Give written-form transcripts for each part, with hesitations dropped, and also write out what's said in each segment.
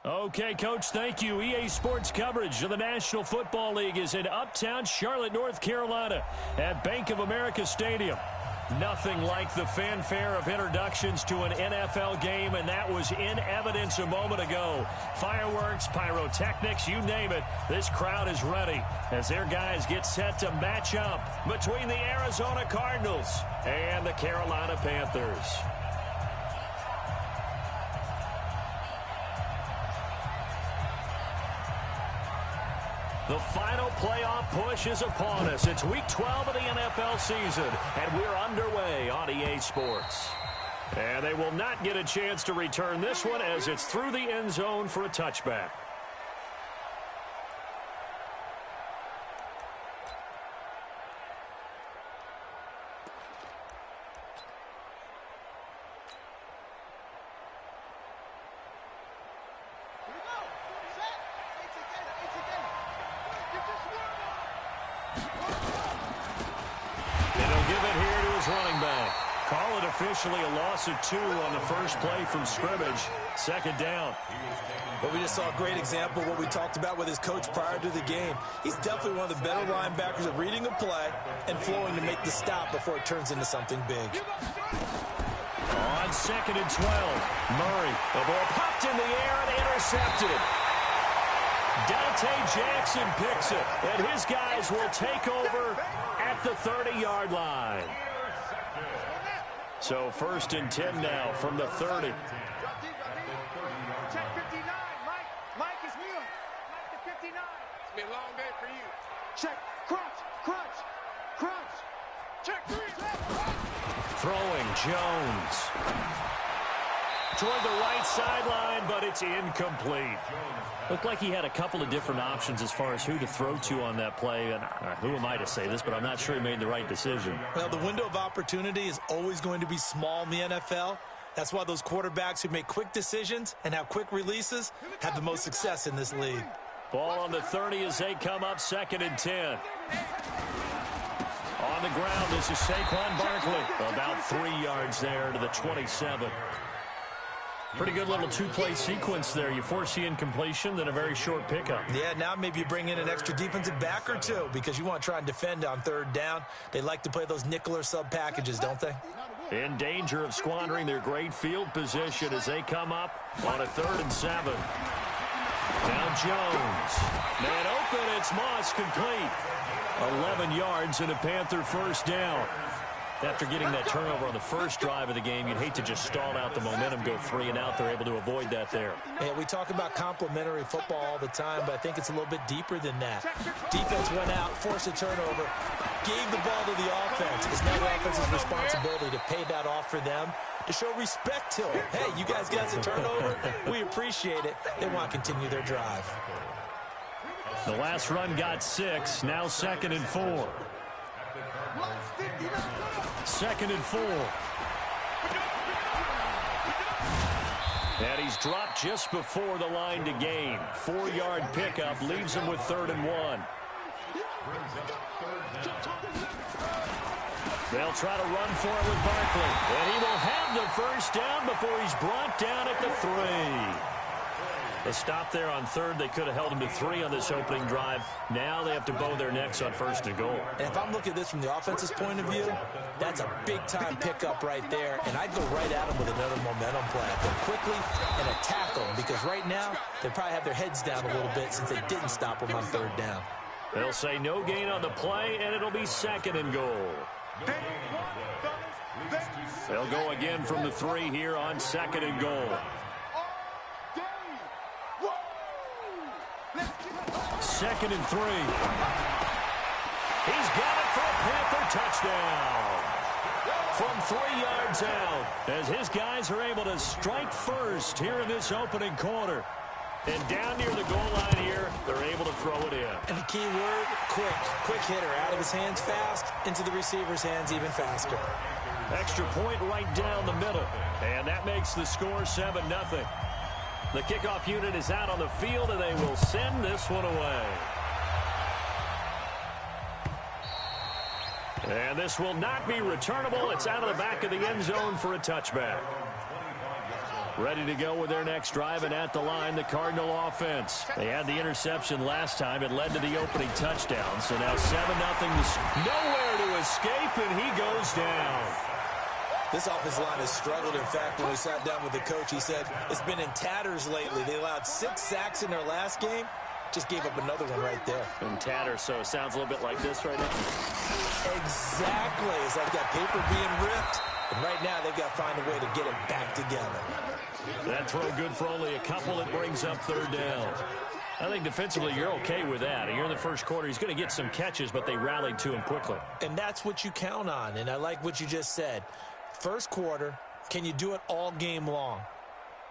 Okay, Coach, thank you. EA Sports coverage of the National Football League is in uptown Charlotte, North Carolina at Bank of America Stadium. Nothing like the fanfare of introductions to an NFL game, and that was in evidence a moment ago. Fireworks, pyrotechnics, you name it. This crowd is ready as their guys get set to match up between the Arizona Cardinals and the Carolina Panthers. The final playoff push is upon us. It's Week 12 of the NFL season, and we're underway on EA Sports. And they will not get a chance to return this one as it's through the end zone for a touchback. Officially a loss of 2 on the first play from scrimmage. Second down. But we just saw a great example of what we talked about with his coach prior to the game. He's definitely one of the better linebackers at reading a play and flowing to make the stop before it turns into something big. On 2nd and 12, Murray. The ball popped in the air and intercepted. Dante Jackson picks it, and his guys will take over at the 30-yard line. So 1st and 10 now from the 30. Check 59, Mike is new. Mike to 59. It's been a long day for you. Check, crunch. Check 3. Throwing Jones. Toward the right sideline, but it's incomplete. Looked like he had a couple of different options as far as who to throw to on that play. And who am I to say this, but I'm not sure he made the right decision. Well, the window of opportunity is always going to be small in the NFL. That's why those quarterbacks who make quick decisions and have quick releases have the most success in this league. Ball on the 30 as they come up 2nd and 10. On the ground, this is Saquon Barkley. About 3 yards there to the 27. Pretty good little two-play sequence there. You force the incompletion, then a very short pickup. Yeah, now maybe you bring in an extra defensive back or two because you want to try and defend on 3rd down. They like to play those nickel or sub packages, don't they? In danger of squandering their great field position as they come up on a 3rd and 7. Now Jones. Man open, it's Moss complete. 11 yards and a Panther 1st down. After getting that turnover on the first drive of the game, you'd hate to just stall out the momentum, go 3 and out. They're able to avoid that there. Yeah, we talk about complementary football all the time, but I think it's a little bit deeper than that. Defense went out, forced a turnover, gave the ball to the offense. It's now the offense's responsibility to pay that off for them, to show respect to them. Hey, you guys got a turnover. We appreciate it. They want to continue their drive. The last run got 6. Now 2nd and 4. 2nd and 4. And he's dropped just before the line to gain. 4-yard pickup leaves him with 3rd and 1. They'll try to run for it with Barkley. And he will have the 1st down before he's brought down at the 3. A stop there on 3rd. They could have held him to 3 on this opening drive. Now they have to bow their necks on 1st and goal. And if I'm looking at this from the offense's point of view, that's a big-time pickup right there. And I'd go right at him with another momentum play. Go quickly and attack them because right now they probably have their heads down a little bit since they didn't stop him on 3rd down. They'll say no gain on the play, and it'll be 2nd and goal. They'll go again from the 3 here on 2nd and goal. 2nd and 3. He's got it for a Panther touchdown. From 3 yards out, as his guys are able to strike first here in this opening quarter. And down near the goal line here, they're able to throw it in. And the key word, quick. Quick hitter. Out of his hands fast, into the receiver's hands even faster. Extra point right down the middle. And that makes the score 7-0. The kickoff unit is out on the field, and they will send this one away. And this will not be returnable. It's out of the back of the end zone for a touchback. Ready to go with their next drive, and at the line, the Cardinal offense. They had the interception last time. It led to the opening touchdown. So now 7-0. Nowhere to escape, and he goes down. This offensive line has struggled. In fact, when we sat down with the coach, he said it's been in tatters lately. They allowed 6 sacks in their last game. Just gave up another one right there. In tatters, so it sounds a little bit like this right now. Exactly. It's like that paper being ripped. And right now, they've got to find a way to get it back together. That throw good for only a couple. It brings up 3rd down. I think defensively you're okay with that. You're in the first quarter. He's going to get some catches, but they rallied to him quickly. And that's what you count on. And I like what you just said. First quarter, can you do it all game long?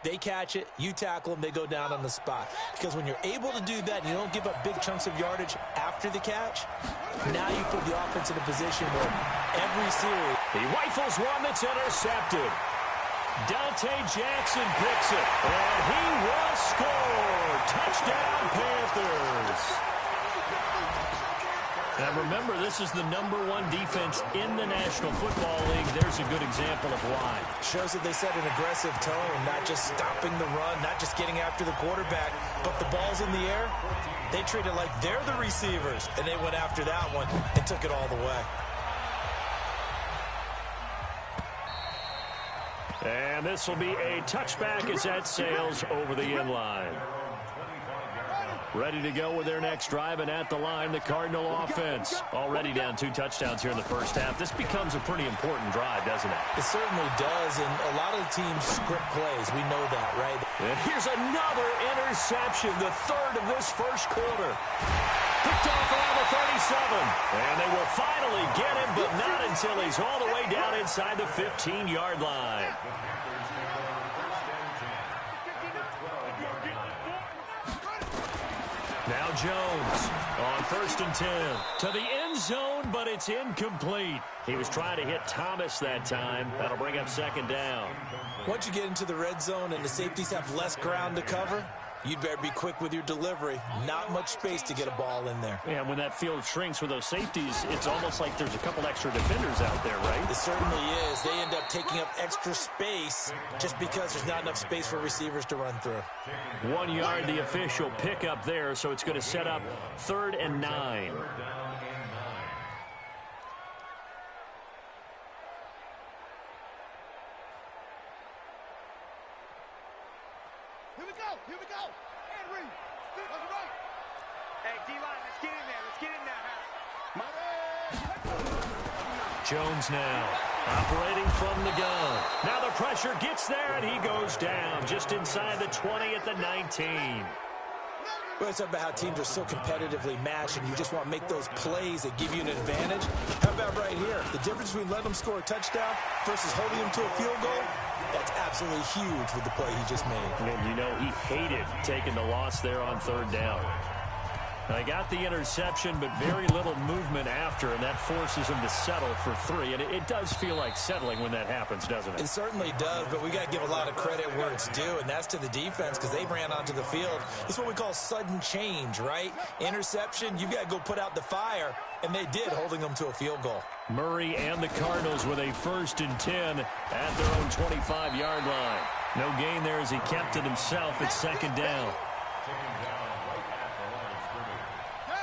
They catch it, you tackle them, they go down on the spot. Because when you're able to do that and you don't give up big chunks of yardage after the catch, now you put the offense in a position where every series... He rifles one that's intercepted. Dante Jackson picks it, and he will score. Touchdown, Panthers. And remember, this is the #1 defense in the National Football League. There's a good example of why. Shows that they set an aggressive tone, not just stopping the run, not just getting after the quarterback, but the ball's in the air. They treat it like they're the receivers, and they went after that one and took it all the way. And this will be a touchback as that sails over the end line. Ready to go with their next drive, and at the line, the Cardinal offense. Already down 2 touchdowns here in the first half. This becomes a pretty important drive, doesn't it? It certainly does, and a lot of the teams script plays. We know that, right? And here's another interception, the 3rd of this first quarter. Picked off around the 37. And they will finally get him, but not until he's all the way down inside the 15-yard line. Now Jones on 1st and 10 to the end zone, but it's incomplete. He was trying to hit Thomas that time. That'll bring up 2nd down. Once you get into the red zone and the safeties have less ground to cover, you'd better be quick with your delivery. Not much space to get a ball in there. Yeah, when that field shrinks with those safeties, it's almost like there's a couple extra defenders out there, right? It certainly is. They end up taking up extra space just because there's not enough space for receivers to run through. 1 yard, the official pickup there, so it's going to set up 3rd and 9. Here we go. And read. Right. Hey, D-line, let's get in there. Let's get in there, huh? Jones now operating from the gun. Now the pressure gets there, and he goes down just inside the 20 at the 19. Well, it's about how teams are so competitively matched, and you just want to make those plays that give you an advantage. How about right here? The difference between letting them score a touchdown versus holding them to a field goal, that's absolutely huge with the play he just made. And you know he hated taking the loss there on 3rd down. Now, he got the interception, but very little movement after, and that forces him to settle for 3. And it does feel like settling when that happens, doesn't it? It certainly does, but we got to give a lot of credit where it's due, and that's to the defense because they ran onto the field. It's what we call sudden change, right? Interception, you got to go put out the fire, and they did, holding them to a field goal. Murray and the Cardinals with a 1st and 10 at their own 25-yard line. No gain there as he kept it himself at 2nd down.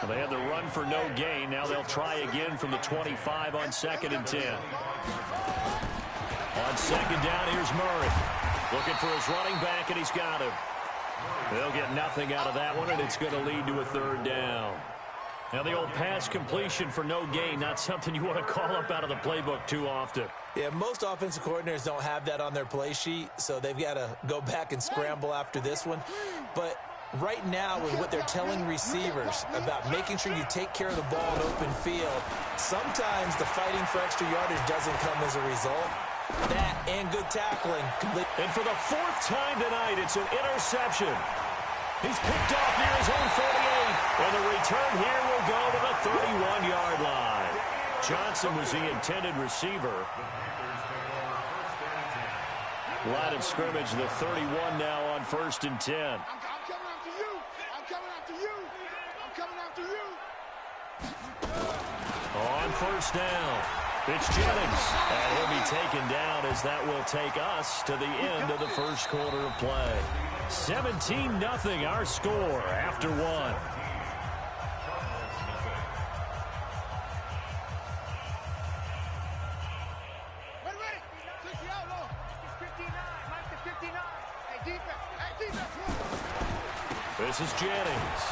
Well, they had the run for no gain. Now they'll try again from the 25 on 2nd and 10. On 2nd down, here's Murray. Looking for his running back, and he's got him. They'll get nothing out of that one, and it's going to lead to a 3rd down. Now the old pass completion for no gain, not something you want to call up out of the playbook too often. Yeah, most offensive coordinators don't have that on their play sheet, so they've got to go back and scramble after this one. But right now, with what they're telling receivers about making sure you take care of the ball in open field, sometimes the fighting for extra yardage doesn't come as a result. That and good tackling. And for the 4th time tonight, it's an interception. He's picked off near his own 48, and the return here will go to the 31-yard line. Johnson was the intended receiver. Line of scrimmage, the 31 now on 1st and 10. I'm coming after you. I'm coming after you. I'm coming after you. On 1st down, It's Jennings, and he'll be taken down as that will take us to the end of the first quarter of play. 17-0 our score after one. This is Jennings,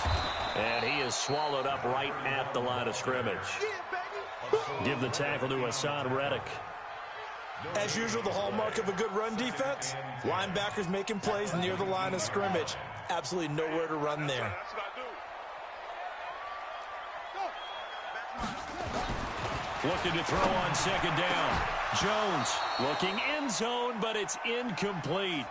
and he is swallowed up right at the line of scrimmage. Give the tackle to Hassan Reddick. As usual, the hallmark of a good run defense, linebackers making plays near the line of scrimmage. Absolutely nowhere to run there. Looking to throw on second down. Jones looking end zone, but it's incomplete.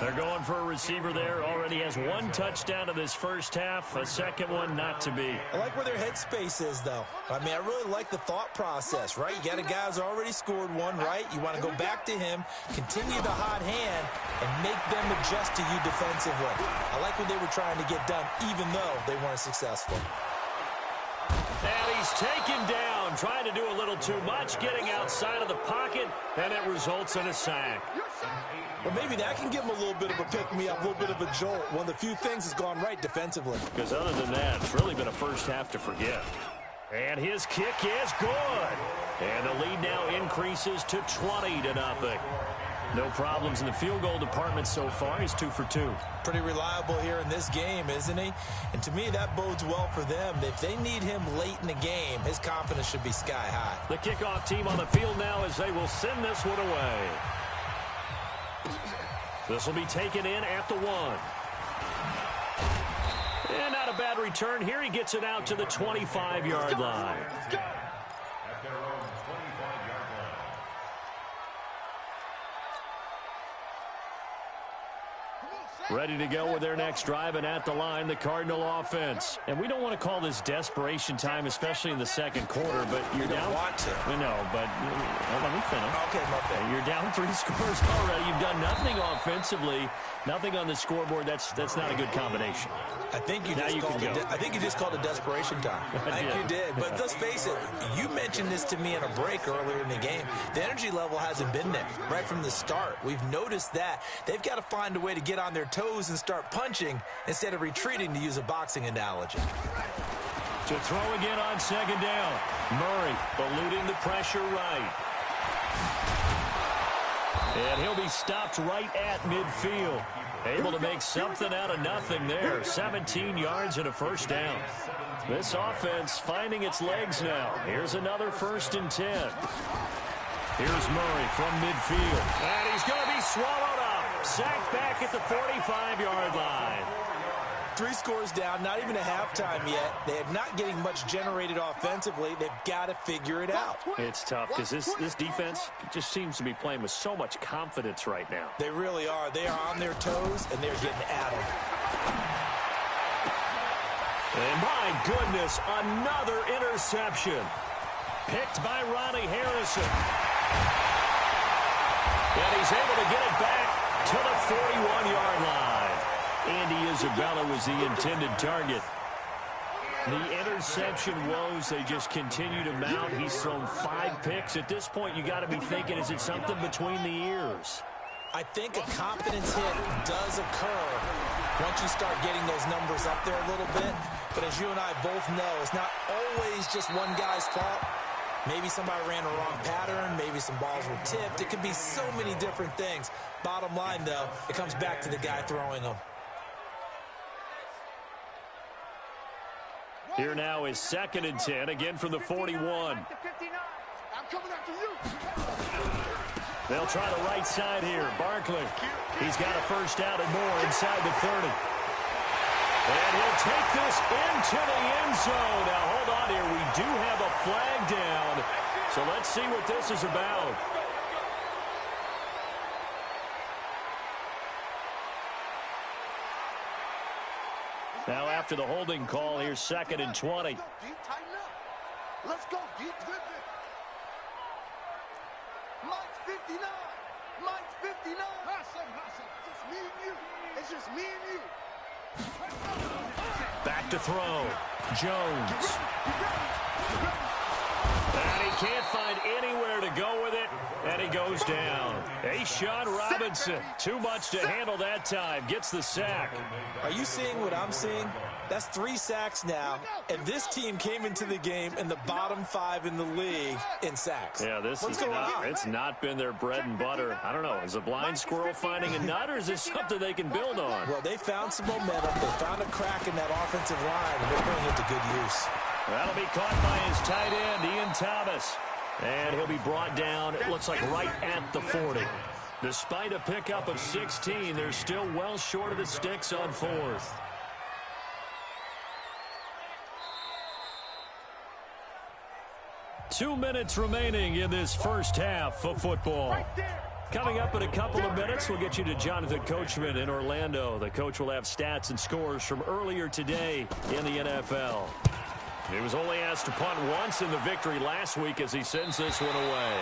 They're going for a receiver there. Already has one touchdown in this first half. A second one not to be. I like where their headspace is, though. I mean, I really like the thought process, right? You got a guy who's already scored one, right? You want to go back to him, continue the hot hand, and make them adjust to you defensively. I like what they were trying to get done, even though they weren't successful. And he's taken down, trying to do a little too much, getting outside of the pocket, and it results in a sack. Well, maybe that can give him a little bit of a pick-me-up, a little bit of a jolt. One of the few things has gone right defensively. Because other than that, it's really been a first half to forget. And his kick is good. And the lead now increases to 20-0. No problems in the field goal department so far. He's 2 for 2. Pretty reliable here in this game, isn't he? And to me, that bodes well for them. If they need him late in the game, his confidence should be sky high. The kickoff team on the field now as they will send this one away. This will be taken in at the 1. And not a bad return here. He gets it out to the 25-yard line. Ready to go with their next drive, and at the line, the Cardinal offense. And we don't want to call this desperation time, especially in the second quarter, but you're down. Want to. We know, but let me finish. Okay, my bad. You're down 3 scores already. You've done nothing offensively, nothing on the scoreboard. That's not a good combination. I think you just called it desperation time. I think you did. But let's face it, you mentioned this to me in a break earlier in the game. The energy level hasn't been there right from the start. We've noticed that. They've got to find a way to get on their toes and start punching instead of retreating, to use a boxing analogy. To throw again on second down. Murray eluding the pressure right. And he'll be stopped right at midfield. Able to make something out of nothing there. 17 yards and a first down. This offense finding its legs now. Here's another 1st and 10. Here's Murray from midfield. And he's going to be swallowed up. Sacked back at the 45-yard line. 3 scores down, not even a halftime yet. They are not getting much generated offensively. They've got to figure it out. It's tough because this defense just seems to be playing with so much confidence right now. They really are. They are on their toes, and they're getting at them. And my goodness, another interception. Picked by Ronnie Harrison. And he's able to get it back to the 41-yard line. Andy Isabella was the intended target. The interception woes, they just continue to mount. He's thrown 5 picks. At this point, you got to be thinking, is it something between the ears? I think a confidence hit does occur once you start getting those numbers up there a little bit. But as you and I both know, it's not always just one guy's fault. Maybe somebody ran a wrong pattern. Maybe some balls were tipped. It could be so many different things. Bottom line, though, it comes back to the guy throwing them. Here now is 2nd and 10, again from the 41. They'll try the right side here. Barkley, he's got a first down and more inside the 30. And he'll take this into the end zone. Now, hold on here. We do have a flag down. So let's see what this is about. Now, after the holding call, here's 2nd and 20. Let's go deep. Mike's 59. Mike's 59. Just me and you. It's just me and you. Back to throw. Jones. And he can't find any Bijan Robinson. Too much to handle that time. Gets the sack. Are you seeing what I'm seeing? That's 3 sacks now, and this team came into the game in the bottom 5 in the league in sacks. Yeah, it's not been their bread and butter. I don't know. Is a blind squirrel finding a nut, or is this something they can build on? Well, they found some momentum. They found a crack in that offensive line, and they're putting it to good use. That'll be caught by his tight end, Ian Thomas. And he'll be brought down, it looks like, right at the 40. Despite a pickup of 16, they're still well short of the sticks on 4th. Two minutes remaining in this first half of football. Coming up in a couple of minutes, we'll get you to Jonathan Coachman in Orlando. The coach will have stats and scores from earlier today in the NFL. He was only asked to punt once in the victory last week as he sends this one away.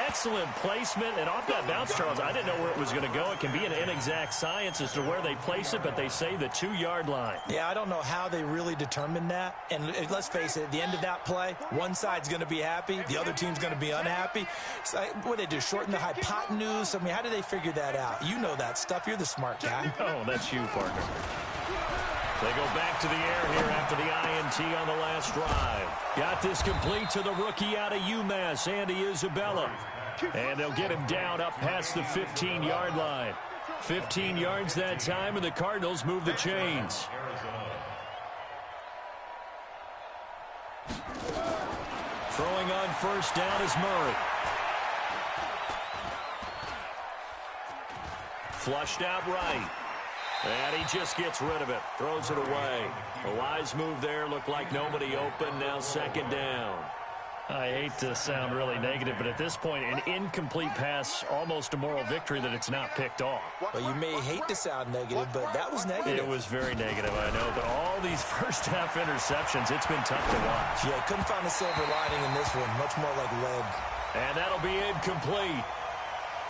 Excellent placement, and off that bounce, Charles, I didn't know where it was going to go. It can be an inexact science as to where they place it, but they say the 2-yard line. Yeah, I don't know how they really determined that. And let's face it, at the end of that play, one side's going to be happy, the other team's going to be unhappy. So what did they do, shorten the hypotenuse? I mean, how did they figure that out? You know that stuff. You're the smart guy. Oh, that's you, partner. They go back to the air here after the INT on the last drive. Got this complete to the rookie out of UMass, Andy Isabella. And they'll get him down up past the 15-yard line. 15 yards that time, and the Cardinals move the chains. Throwing on first down is Murray. Flushed out right. And he just gets rid of it. Throws it away. A wise move there. Looked like nobody open. Now second down. I hate to sound really negative, but at this point, an incomplete pass, almost a moral victory that it's not picked off. Well, you may hate to sound negative, but that was negative. It was very negative, I know. But all these first-half interceptions, it's been tough to watch. Yeah, couldn't find a silver lining in this one. Much more like lead. And that'll be incomplete.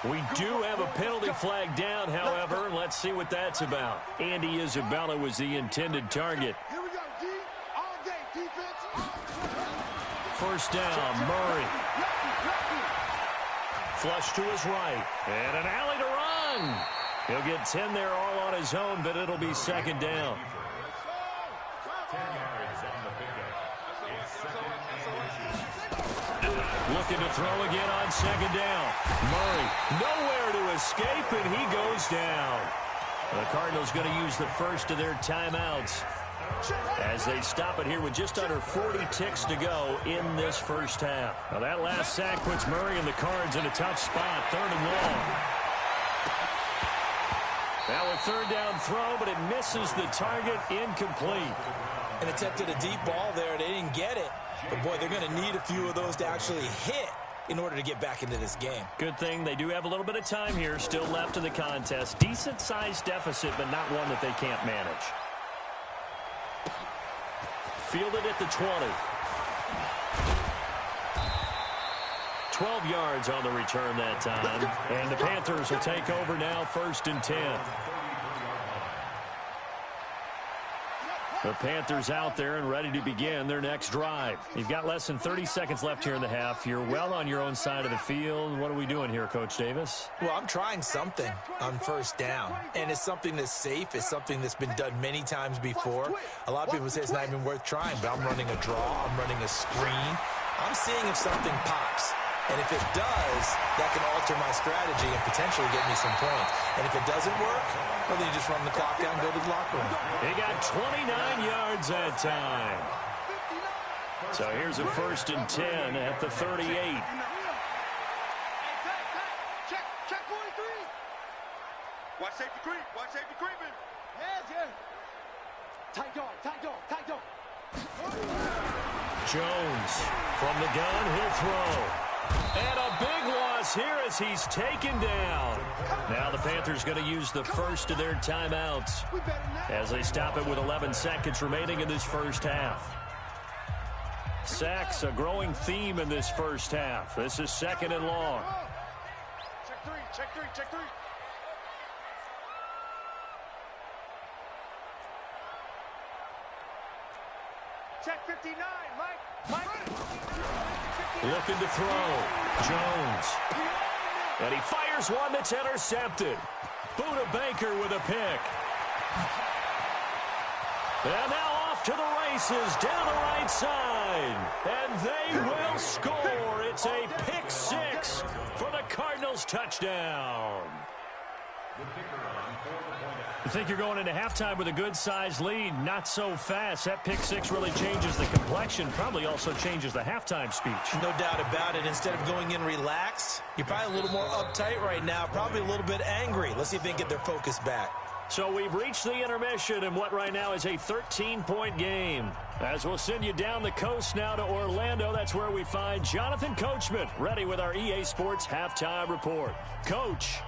We do have a penalty flag down, however. Let's see what that's about. Andy Isabella was the intended target. Here we go, D. All day, defense. First down, Murray. Flush to his right. And an alley to run. He'll get 10 there all on his own, but it'll be second down. Looking to throw again on second down. Murray nowhere to escape, and he goes down. The Cardinals going to use the first of their timeouts as they stop it here with just under 40 ticks to go in this first half. Now that last sack puts Murray and the Cards in a tough spot, 3rd and long. Now a third down throw, but it misses the target, incomplete. And attempted a deep ball there. They didn't get it. But, boy, they're going to need a few of those to actually hit in order to get back into this game. Good thing they do have a little bit of time here still left in the contest. Decent-sized deficit, but not one that they can't manage. Fielded at the 20. 12 yards on the return that time. And the Panthers will take over now, 1st and 10. The Panthers out there and ready to begin their next drive. You've got less than 30 seconds left here in the half. You're well on your own side of the field. What are we doing here, Coach Davis? Well, I'm trying something on first down. And it's something that's safe. It's something that's been done many times before. A lot of people say it's not even worth trying, but I'm running a draw. I'm running a screen. I'm seeing if something pops. And if it does, that can alter my strategy and potentially get me some points. And if it doesn't work, well, then you just run the clock down and go to the locker room. He got 29 yards that time. So here's a 1st and 10 at the 38. Check 43. Watch safety creep. Watch safety creeping. Yes. Tight dog. Jones from the gun, he'll throw. And a big loss here as he's taken down. Now the Panthers going to use the first of their timeouts as they stop it with 11 seconds remaining in this first half. Sacks, a growing theme in this first half. This is 2nd and long. Check three. Check 59, Mike. Looking to throw. Jones. And he fires one that's intercepted. Buda Baker with a pick. And now off to the races down the right side. And they will score. It's a pick six for the Cardinals touchdown. You think you're going into halftime with a good-sized lead. Not so fast. That pick six really changes the complexion. Probably also changes the halftime speech. No doubt about it. Instead of going in relaxed, you're probably a little more uptight right now. Probably a little bit angry. Let's see if they can get their focus back. So we've reached the intermission in what right now is a 13-point game. As we'll send you down the coast now to Orlando, that's where we find Jonathan Coachman ready with our EA Sports Halftime Report. Coach.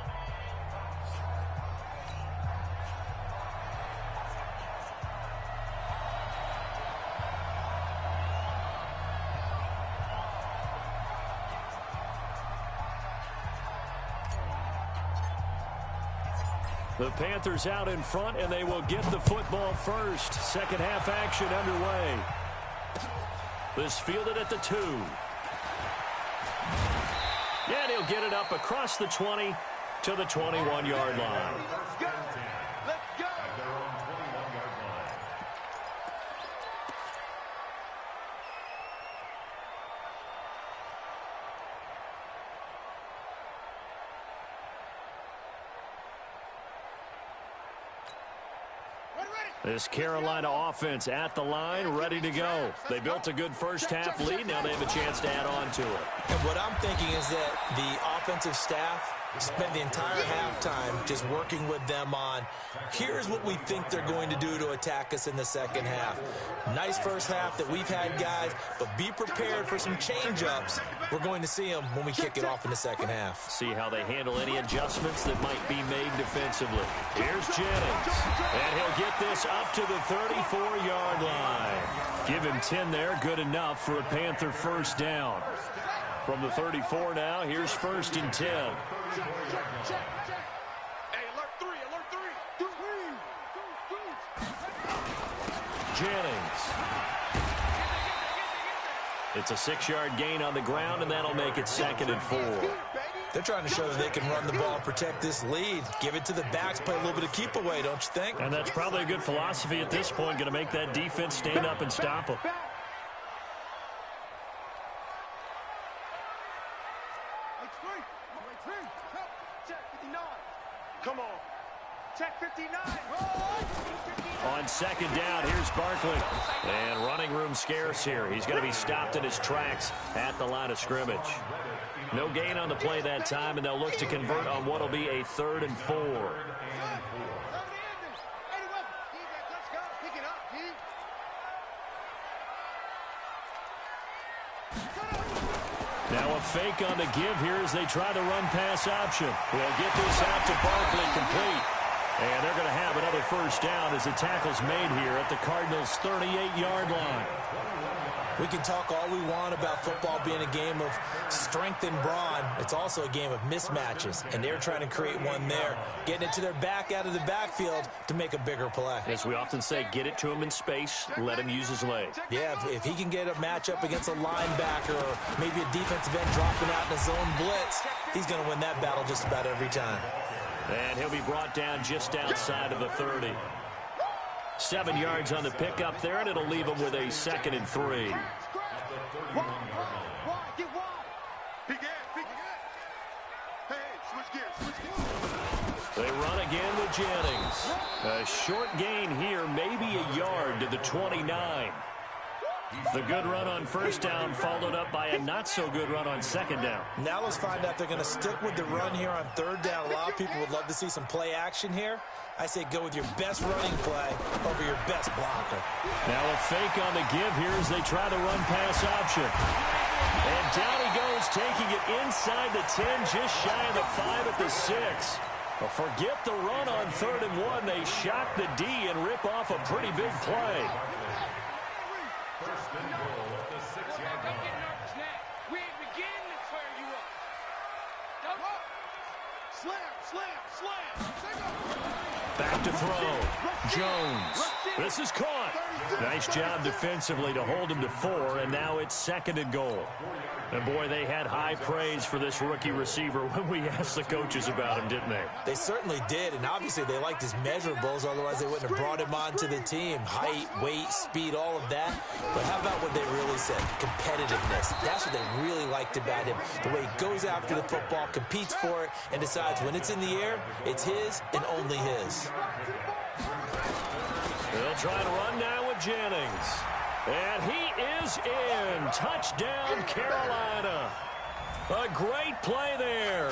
The Panthers out in front, and they will get the football first. Second half action underway. This fielded at the 2. And he'll get it up across the 20 to the 21-yard line. Let's go. Let's go. This Carolina offense at the line, ready to go. They built a good first-half lead. Now they have a chance to add on to it. And what I'm thinking is that the offensive staff spent the entire halftime just working with them on, here's what we think they're going to do to attack us in the second half. Nice first half that we've had, guys, but be prepared for some change-ups. We're going to see them when we kick it off in the second half. See how they handle any adjustments that might be made defensively. Here's Jennings, and he'll get this up to the 34-yard line. Give him 10 there, good enough for a Panther first down. From the 34 now, here's 1st and 10. Hey, alert 3, alert 3. Jennings. It's a 6-yard gain on the ground, and that'll make it 2nd and 4. They're trying to show that they can run the ball and protect this lead. Give it to the backs, play a little bit of keep away, don't you think? And that's probably a good philosophy at this point, going to make that defense stand up and stop them. Come on. Check 59. On 2nd down, here's Barkley. And running room scarce here. He's going to be stopped in his tracks at the line of scrimmage. No gain on the play that time, and they'll look to convert on what will be a 3rd and 4. Now a fake on the give here as they try the run-pass option. They'll get this out to Barkley complete. And they're going to have another first down as the tackle's made here at the Cardinals' 38-yard line. We can talk all we want about football being a game of strength and brawn. It's also a game of mismatches, and they're trying to create one there, getting it to their back out of the backfield to make a bigger play. As we often say, get it to him in space, let him use his legs. Yeah, if he can get a matchup against a linebacker or maybe a defensive end dropping out in a zone blitz, he's going to win that battle just about every time. And he'll be brought down just outside of the 30. 7 yards on the pickup there, and it'll leave him with a 2nd and 3. They run again with Jennings. A short gain here, maybe a yard to the 29. The good run on first down followed up by a not-so-good run on second down. Now let's find out they're going to stick with the run here on third down. A lot of people would love to see some play action here. I say go with your best running play over your best blocker. Now a fake on the give here as they try the run-pass option. And down he goes, taking it inside the 10, just shy of the 5 at the 6. Well, forget the run on 3rd and 1. They shock the D and rip off a pretty big play. First and goal at the 6-yard line. Don't get nervous now. We ain't beginning to clear you up. Come on. Slam, slam, slam. Back to throw. Jones. This is caught. Nice job defensively to hold him to 4, and now it's 2nd and goal. And, boy, they had high praise for this rookie receiver when we asked the coaches about him, didn't they? They certainly did, and obviously they liked his measurables, otherwise they wouldn't have brought him onto the team. Height, weight, speed, all of that. But how about what they really said? Competitiveness. That's what they really liked about him. The way he goes after the football, competes for it, and decides when it's in the air, it's his and only his. They'll try to run now with Jennings. And he is in. Touchdown, Carolina. A great play there.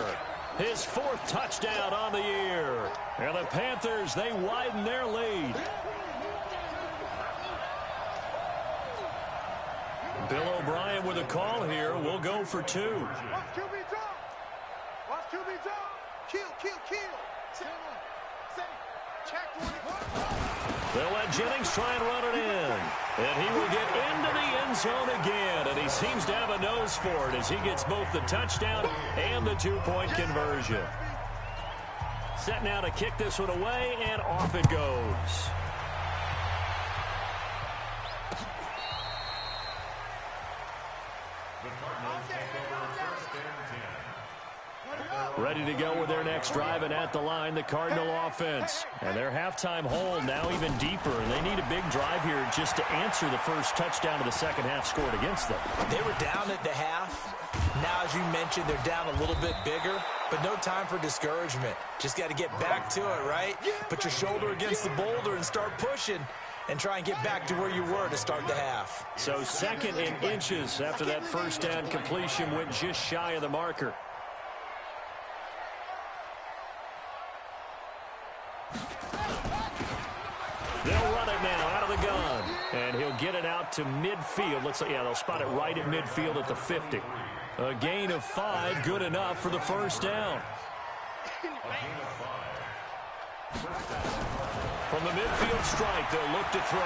His 4th touchdown on the year. And the Panthers, they widen their lead. Bill O'Brien with a call here. We'll go for 2. Watch QB drop. Watch QB drop. Kill. Check 21. They'll let Jennings try and run it in. And he will get into the end zone again. And he seems to have a nose for it as he gets both the touchdown and the 2-point conversion. Set now to kick this one away, and off it goes. Ready to go with their next drive, and at the line, the Cardinal offense. And their halftime hold now even deeper, and they need a big drive here just to answer the first touchdown of the second half scored against them. They were down at the half. Now, as you mentioned, they're down a little bit bigger, but no time for discouragement. Just got to get back to it, right? Put your shoulder against the boulder and start pushing and try and get back to where you were to start the half. So 2nd and inches after that first down completion went just shy of the marker. They'll run it now out of the gun. And he'll get it out to midfield. Looks like, yeah, they'll spot it right at midfield at the 50. A gain of 5, good enough for the first down. From the midfield strike, they'll look to throw.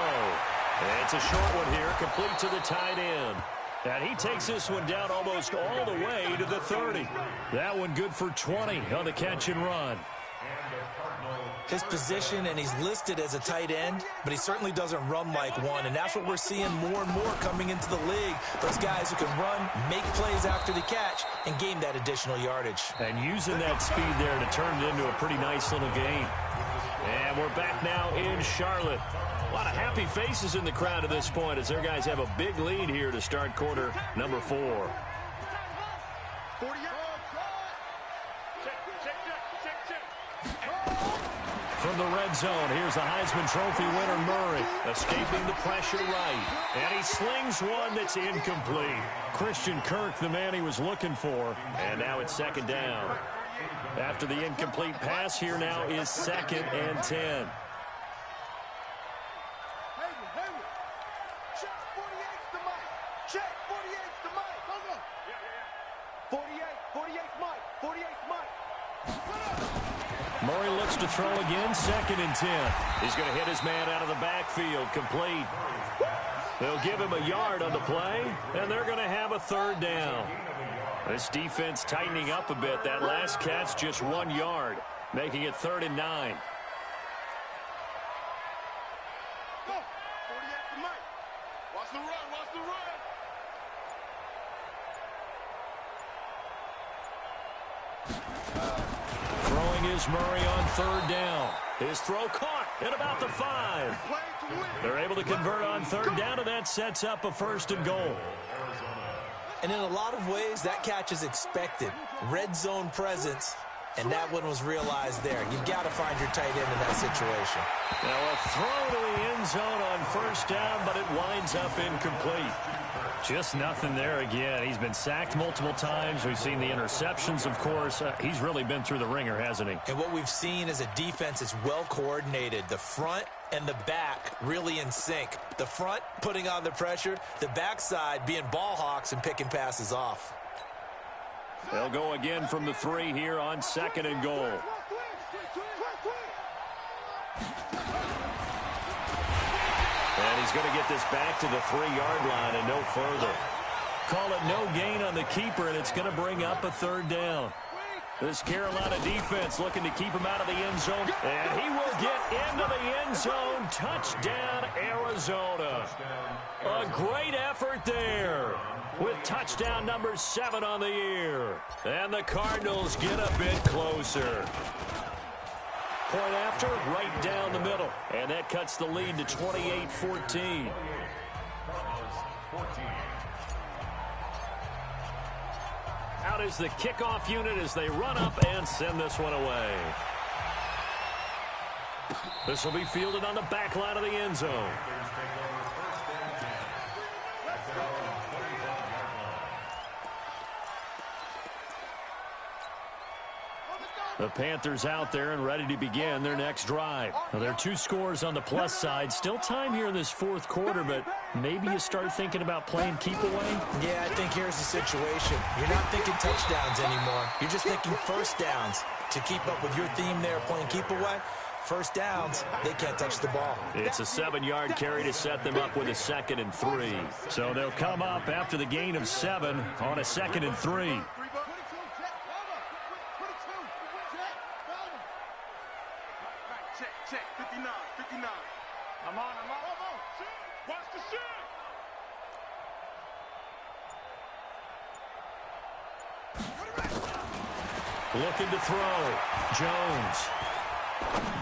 And it's a short one here, complete to the tight end. And he takes this one down almost all the way to the 30. That one good for 20 on the catch and run. His position, and he's listed as a tight end, but he certainly doesn't run like one, and that's what we're seeing more and more coming into the league. Those guys who can run, make plays after the catch, and gain that additional yardage. And using that speed there to turn it into a pretty nice little gain. And we're back now in Charlotte. A lot of happy faces in the crowd at this point as their guys have a big lead here to start quarter number 4. From the red zone, here's the Heisman Trophy winner, Murray, escaping the pressure right. And he slings one that's incomplete. Christian Kirk, the man he was looking for. And now it's 2nd down. After the incomplete pass, here now is 2nd and 10. Check 48's the mic. Check 48's the mic. Hold on. 48's Mike. 48's Mike. Murray looks to throw again, 2nd and 10. He's going to hit his man out of the backfield, complete. They'll give him a yard on the play, and they're going to have a 3rd down. This defense tightening up a bit. That last catch just 1 yard, making it 3rd and 9. Go. 48's the mic. Watch the run. Watch the run. Throwing is Murray on 3rd down. His throw caught at about the 5. They're able to convert on 3rd down, and that sets up a 1st and goal. And in a lot of ways, that catch is expected. Red zone presence, and that one was realized there. You've got to find your tight end in that situation. Now a throw to the end zone on 1st down, but it winds up incomplete. Just nothing there again. He's been sacked multiple times. We've seen the interceptions, of course. He's really been through the ringer, hasn't he? And what we've seen is a defense that's well coordinated. The front and the back really in sync. The front putting on the pressure, the backside being ball hawks and picking passes off. They'll go again from the 3 here on 2nd and goal. And he's going to get this back to the 3-yard line and no further. Call it no gain on the keeper, and it's going to bring up a 3rd down. This Carolina defense looking to keep him out of the end zone. And he will get into the end zone. Touchdown, Arizona. A great effort there with touchdown number 7 on the year. And the Cardinals get a bit closer. Point after, right down the middle. And that cuts the lead to 28-14. Out is the kickoff unit as they run up and send this one away. This will be fielded on the back line of the end zone. The Panthers out there and ready to begin their next drive. Now, there are 2 scores on the plus side. Still time here in this fourth quarter, but maybe you start thinking about playing keep away? Yeah, I think here's the situation. You're not thinking touchdowns anymore. You're just thinking first downs. To keep up with your theme there, playing keep away, first downs, they can't touch the ball. It's a 7-yard carry to set them up with a 2nd and 3. So they'll come up after the gain of 7 on a 2nd and 3. Check, 59. I'm on. Watch the shit. Looking to throw. Jones.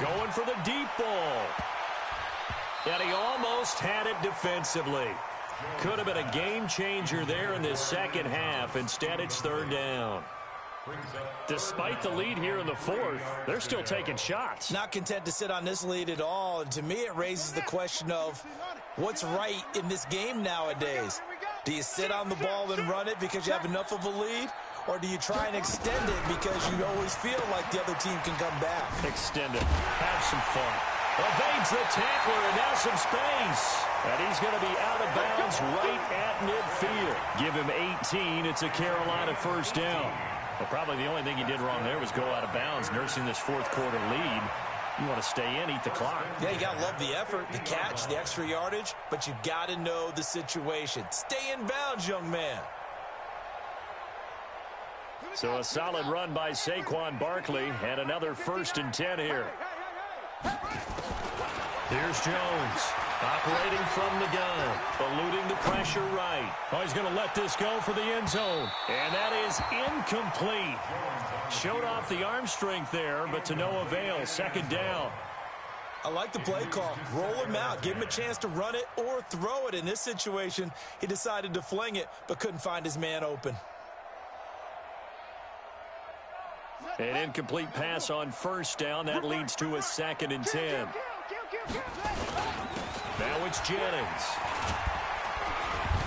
Going for the deep ball. And he almost had it defensively. Could have been a game changer there in this second half. Instead, it's 3rd down. Despite the lead here in the fourth, they're still taking shots. Not content to sit on this lead at all. And to me, it raises the question of what's right in this game nowadays. Do you sit on the ball and run it because you have enough of a lead? Or do you try and extend it because you always feel like the other team can come back? Extend it. Have some fun. Evades the tackler and now some space. And he's going to be out of bounds right at midfield. Give him 18. It's a Carolina first down. Well, probably the only thing he did wrong there was go out of bounds, nursing this fourth quarter lead. You want to stay in, eat the clock. Yeah, you got to love the effort, the catch, the extra yardage, but you got to know the situation. Stay in bounds, young man. So a solid run by Saquon Barkley and another 1st and 10 here. Here's Jones. Operating from the gun. Eluding the pressure right. Oh, he's going to let this go for the end zone. And that is incomplete. Showed off the arm strength there, but to no avail. 2nd down. I like the play call. Roll him out. Give him a chance to run it or throw it. In this situation, he decided to fling it, but couldn't find his man open. An incomplete pass on 1st down. That leads to a 2nd and 10. Now it's Jennings.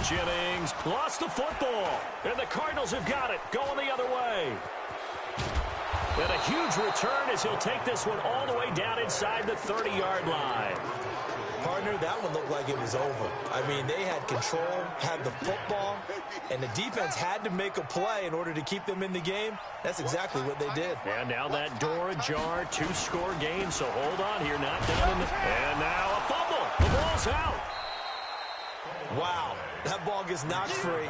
Jennings lost the football. And the Cardinals have got it. Going the other way. And a huge return as he'll take this one all the way down inside the 30-yard line. Partner, that one looked like it was over. I mean, they had control, had the football, and the defense had to make a play in order to keep them in the game. That's exactly what they did. And now that door ajar, 2-score game, so hold on here, not down in the... And now a fumble. The ball's out. Wow, that ball gets knocked free,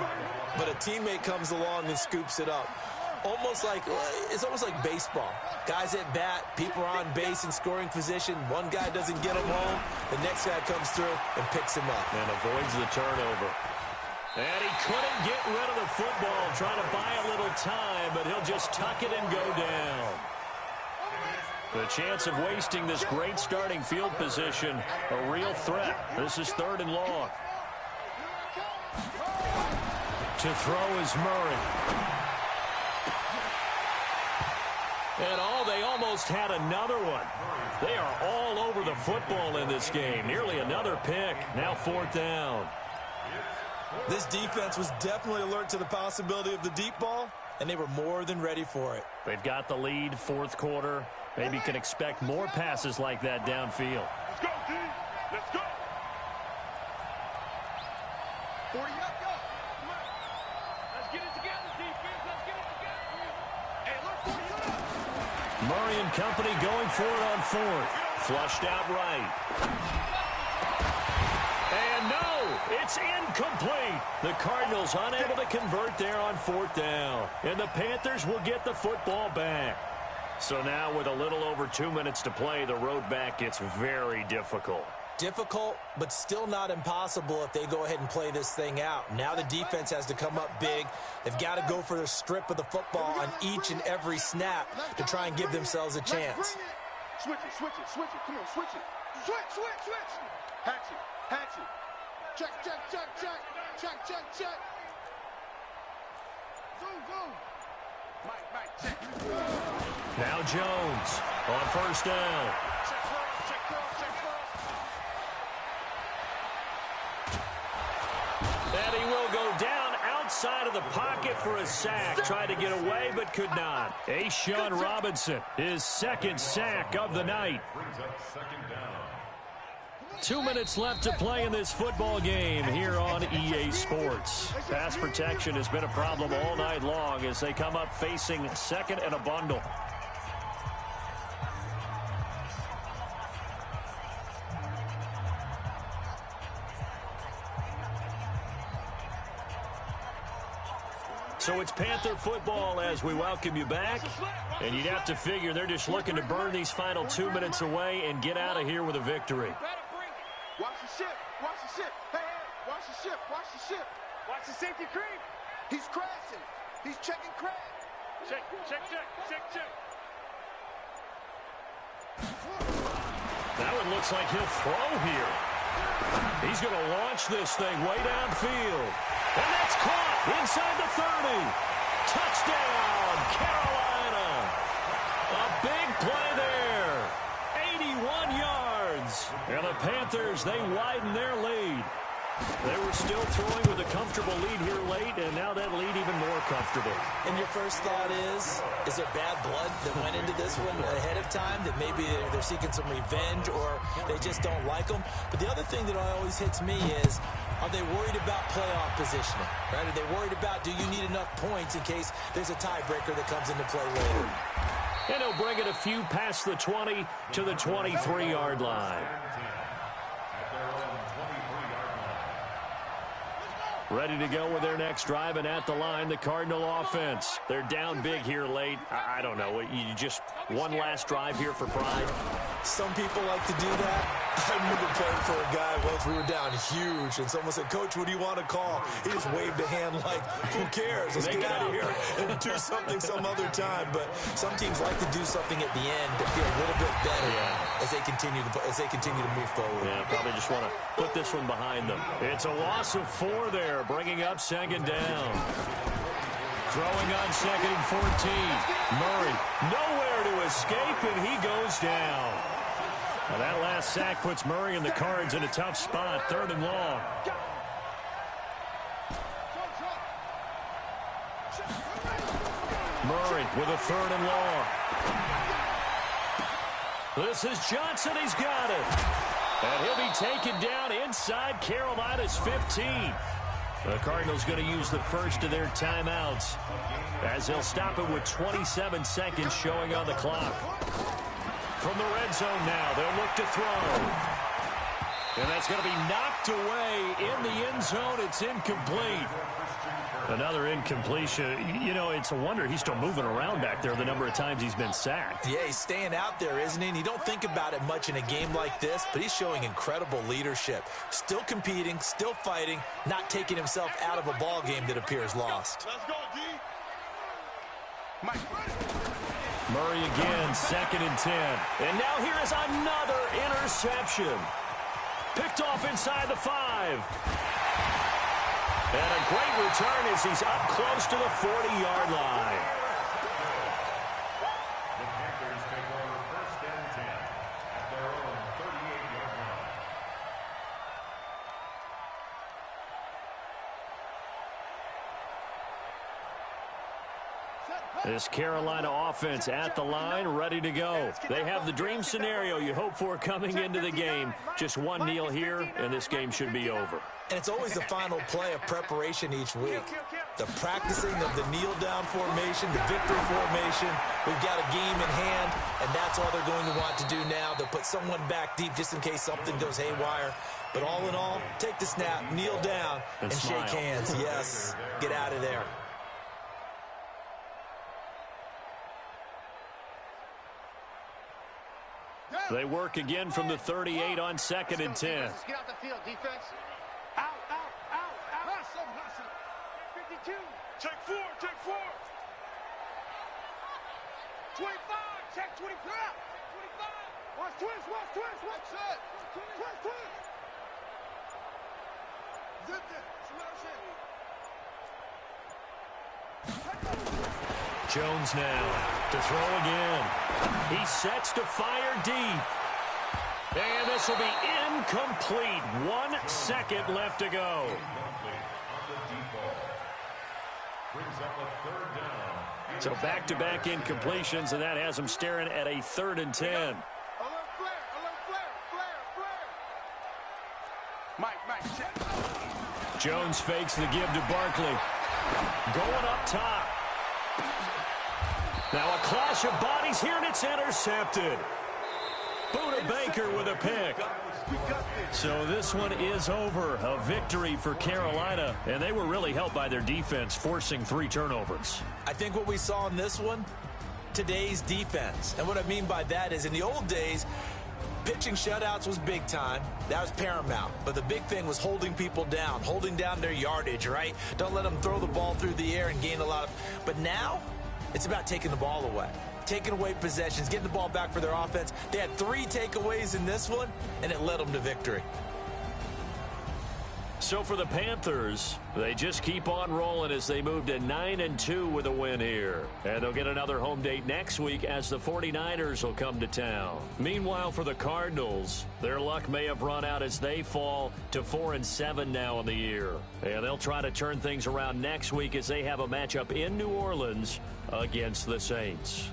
but a teammate comes along and scoops it up. It's almost like baseball. Guys at bat, people are on base in scoring position. One guy doesn't get him home. The next guy comes through and picks him up. And avoids the turnover. And he couldn't get rid of the football, trying to buy a little time, but he'll just tuck it and go down. The chance of wasting this great starting field position, a real threat. This is 3rd and long. To throw is Murray. And they almost had another one. They are all over the football in this game. Nearly another pick. Now 4th down. This defense was definitely alert to the possibility of the deep ball, and they were more than ready for it. They've got the lead, fourth quarter. Maybe can expect more passes like that downfield. Let's go, D. Let's go. 40 up, go. Come on. Let's get it together, defense. Let's get it together. Hey, look, 40 up. Murray and company going for it on 4th. Flushed out right. And no, It's incomplete. The Cardinals unable to convert there on 4th down. And the Panthers will get the football back. So now with a little over 2 minutes to play, the road back gets very difficult. Difficult, but still not impossible if they go ahead and play this thing out. Now the defense has to come up big. They've got to go for the strip of the football on each and every snap to try and give themselves a chance. Switch it, switch it, switch it. Come on, switch it. Switch, switch, switch. Hatch it, hatch it. Check, check, check, check. Check, check, check. Zoom, zoom. Mike, check. Now Jones on 1st down. Check cross, check cross, check cross. And he will go down outside of the pocket for a sack. Tried to get away, but could not. A'Shawn Robinson, his 2nd sack of the night. 2 minutes left to play in this football game here on EA Sports. Pass protection has been a problem all night long as they come up facing 2nd and a bundle. So it's Panther football as we welcome you back. And you'd have to figure they're just looking to burn these final 2 minutes away and get out of here with a victory. Watch the ship, watch the ship. Hey, hey, watch the ship, watch the ship. Watch the safety creep. He's crashing. He's checking crash. Check, check, check, check, check. That one looks like he'll throw here. He's going to launch this thing way downfield. And that's caught inside the 30. Touchdown, Carolina. A big play there. 81 yards. And the Panthers, they widen their lead. They were still throwing with a comfortable lead here late, and now that lead even more comfortable. And your first thought is there bad blood that went into this one ahead of time, that maybe they're seeking some revenge or they just don't like them? But the other thing that always hits me is, are they worried about playoff positioning? Right? Are they worried about, do you need enough points in case there's a tiebreaker that comes into play later? And he'll bring it a few past the 20 to the 23-yard line. Ready to go with their next drive, and at the line, the Cardinal offense. They're down big here late. I don't know. You just one last drive here for pride. Some people like to do that. I remember playing for a guy once. We were down huge, and someone said, "Coach, what do you want to call?" He just waved a hand like, "Who cares? Let's get out of here and do something some other time." But some teams like to do something at the end to feel a little bit better as they continue to move forward. Yeah, probably just want to put this one behind them. It's a loss of 4 there, bringing up 2nd down. Throwing on 2nd and 14. Murray nowhere to escape, and he goes down. Now that last sack puts Murray and the Cards in a tough spot. 3rd and long. Murray with a 3rd and long. This is Johnson. He's got it. And he'll be taken down inside Carolina's 15. The Cardinals going to use the first of their timeouts as they'll stop it with 27 seconds showing on the clock. From the red zone now, they'll look to throw. And that's going to be knocked away in the end zone. It's incomplete. Another incompletion. You know, it's a wonder he's still moving around back there the number of times he's been sacked. Yeah, he's staying out there, isn't he? And you don't think about it much in a game like this, but he's showing incredible leadership. Still competing, still fighting, not taking himself out of a ball game that appears lost. Let's go, D. Mike. Murray again, 2nd and 10. And now here is another interception. Picked off inside the 5. And a great return as he's up close to the 40-yard line. The Panthers take over 1st and 10 at their own 38-yard line. This Carolina offense at the line, ready to go. They have the dream scenario you hope for coming into the game. Just one kneel here, and this game should be over. And it's always the final play of preparation each week. The practicing of the kneel-down formation, the victory formation. We've got a game in hand, and that's all they're going to want to do now. They'll put someone back deep just in case something goes haywire. But all in all, take the snap, kneel down, and shake hands. Yes, get out of there. They work again from the 38 on 2nd and 10. Get out the field, defense. Out. 52. Check 4. 25. Check 25. 25. Watch twist. Watch it. Twist. Zip it. Jones now to throw again. He sets to fire deep. And this will be incomplete. 1 second left to go. So back-to-back incompletions, and that has him staring at a 3rd and 10. Alert flare. Mike, check. Jones fakes the give to Barkley. Going up top. Now a clash of bodies here, and it's intercepted. Buda Baker with a pick. So this one is over. A victory for Carolina, and they were really helped by their defense, forcing 3 turnovers. I think what we saw in this one, today's defense. And what I mean by that is in the old days, pitching shutouts was big time. That was paramount. But the big thing was holding people down, holding down their yardage, right? Don't let them throw the ball through the air and gain a lot of... But now, it's about taking the ball away. Taking away possessions, getting the ball back for their offense. They had 3 takeaways in this one, and it led them to victory. So for the Panthers, they just keep on rolling as they move to 9-2 with a win here. And they'll get another home date next week as the 49ers will come to town. Meanwhile, for the Cardinals, their luck may have run out as they fall to 4-7 now in the year. And they'll try to turn things around next week as they have a matchup in New Orleans against the Saints.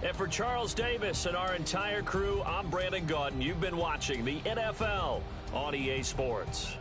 And for Charles Davis and our entire crew, I'm Brandon Gaudin. You've been watching the NFL on EA Sports.